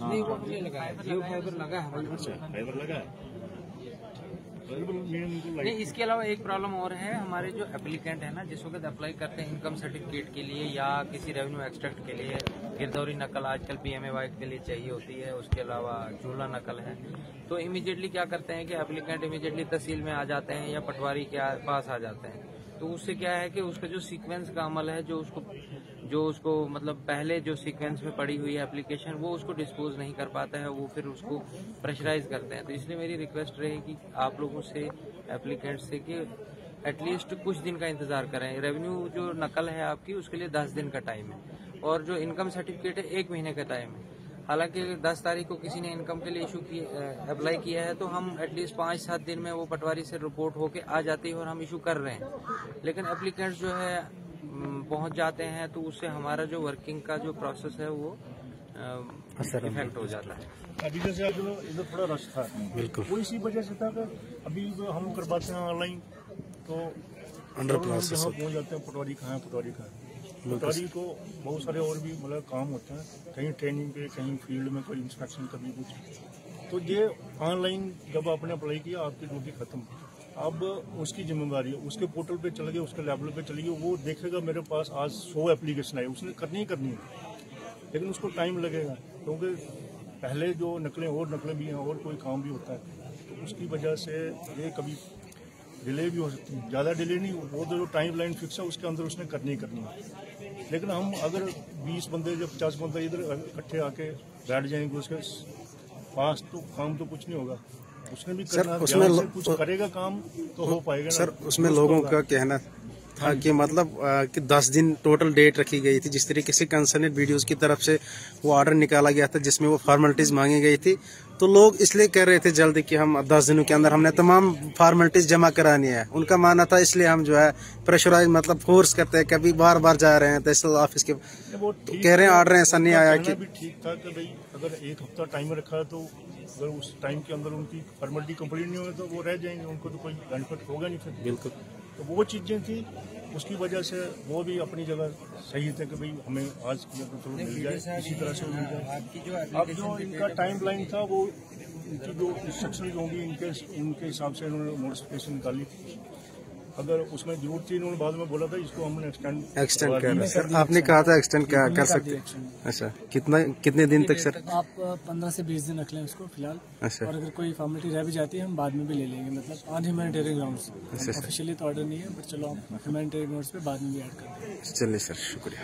नहीं वो हमने लगाया, जियो फाइबर लगा है हमारे पास। फाइबर लगा है। नहीं, इसके अलावा एक प्रॉब्लम और है, हमारे जो एप्लीकेंट है ना, जिस वक्त अप्लाई करते हैं इनकम सर्टिफिकेट के लिए या किसी रेवेन्यू एक्सट्रैक्ट के लिए, गिरदौरी नकल आजकल PMAY के लिए चाहिए होती है, उसके अलावा झूला नकल है, तो इमीडिएटली क्या करते हैं कि एप्लीकेंट इमीडिएटली तहसील में आ जाते हैं या पटवारी के पास आ जाते हैं। तो उससे क्या है कि उसका जो सीक्वेंस का अमल है, जो उसको मतलब पहले जो सीक्वेंस में पड़ी हुई है एप्लीकेशन, वो उसको डिस्पोज नहीं कर पाता है, वो फिर उसको प्रेशराइज करते हैं। तो इसलिए मेरी रिक्वेस्ट रहेगी आप लोगों से, एप्लीकेंट से, कि एटलीस्ट कुछ दिन का इंतजार करें। रेवेन्यू जो नकल है आपकी, उसके लिए 10 दिन का टाइम है, और जो इनकम सर्टिफिकेट है 1 महीने का टाइम है। हालांकि 10 तारीख को किसी ने इनकम के लिए अप्लाई किया है, तो हम एटलीस्ट 5-7 दिन में वो पटवारी से रिपोर्ट होके आ जाती है और हम इशू कर रहे हैं। लेकिन एप्लीकेंट्स जो है पहुंच जाते हैं, तो उससे हमारा जो वर्किंग का जो प्रोसेस है वो इफेक्ट हो जाता है। अभी जैसे इधर थोड़ा रश था, बिल्कुल वो इसी वजह से था कि अभी हम करवाते हैं ऑनलाइन, तो अंडर प्रोसेस पहुंच जाते हैं पटवारी कहाँ है, पटवारी को बहुत सारे और भी मतलब काम होते हैं, कहीं ट्रेनिंग पे, कहीं फील्ड में कोई इंस्पेक्शन, कभी कुछ। तो ये ऑनलाइन जब आपने अप्लाई किया, आपकी ड्यूटी खत्म, अब उसकी जिम्मेदारी है, उसके पोर्टल पे चल गए, उसके लेवल पे चल गए, वो देखेगा मेरे पास आज 100 एप्लीकेशन आई, उसने करनी है, लेकिन उसको टाइम लगेगा, क्योंकि पहले जो नकलें भी हैं और कोई काम भी होता है, तो उसकी वजह से ये कभी डिले भी हो सकती है। ज़्यादा डिले नहीं, वो जो टाइम लाइन फिक्स है उसके अंदर उसने करनी है। लेकिन हम अगर 20 बंदे या 50 बंदे इधर इकट्ठे आके बैठ जाएंगे उसके पास, तो काम तो कुछ नहीं होगा। उसने भी करना, उसमें कुछ करेगा काम तो हो पाएगा सर। उसमें लोगों का कहना था कि मतलब कि 10 दिन टोटल डेट रखी गई थी, जिस तरीके से कंसर्नेड वीडियोस की तरफ से वो ऑर्डर निकाला गया था जिसमें वो फॉर्मेलिटीज मांगी गई थी, तो लोग इसलिए कह रहे थे जल्दी कि हम 10 दिनों के अंदर हमने तमाम फॉर्मेलिटीज जमा करानी है। उनका मानना था इसलिए हम जो है प्रेशराइज मतलब फोर्स करते हैं, कभी बार बार जा रहे हैं तहसील ऑफिस के, तो कह रहे हैं ऑर्डर ऐसा नहीं आया कि ठीक था कि भाई अगर 1 हफ्ता टाइम रखा, तो अगर उस टाइम के अंदर उनकी फॉर्मेलिटी कंप्लीट नहीं होगी तो वो रह जाएंगे, उनको तो कोई बेनिफिट होगा नहीं फिर। बिल्कुल, तो वो चीज़ें थी, उसकी वजह से वो भी अपनी जगह सही थे कि भाई हमें आज तो मिल जाए, इसी तरह से मिल जाए। अब जो इनका टाइम लाइन था, वो इनकी जो इंस्ट्रक्शन होंगी इनके हिसाब से इन्होंने नोटिफिकेशन निकाली। अगर उसमें जरूरत थी, इन्होंने बाद में बोला था इसको हमने एक्सटेंड कर सर। आपने कहा था एक्सटेंड कर सकते। अच्छा, कितने दिन तक सर? आप 15 से 20 दिन रख लें उसको फिलहाल। अच्छा। और अगर कोई फॉर्मेलिटी रह भी जाती है हम बाद में भी ले लेंगे, मतलब ऑन ह्यूमैनिटेरियन ग्राउंड्स। ऑफिशियली तो ऑर्डर नहीं है, बट चलो हम ह्यूमैनिटेरियन ग्राउंड्स पे बाद में भी ऐड कर देंगे। चलिए सर, शुक्रिया।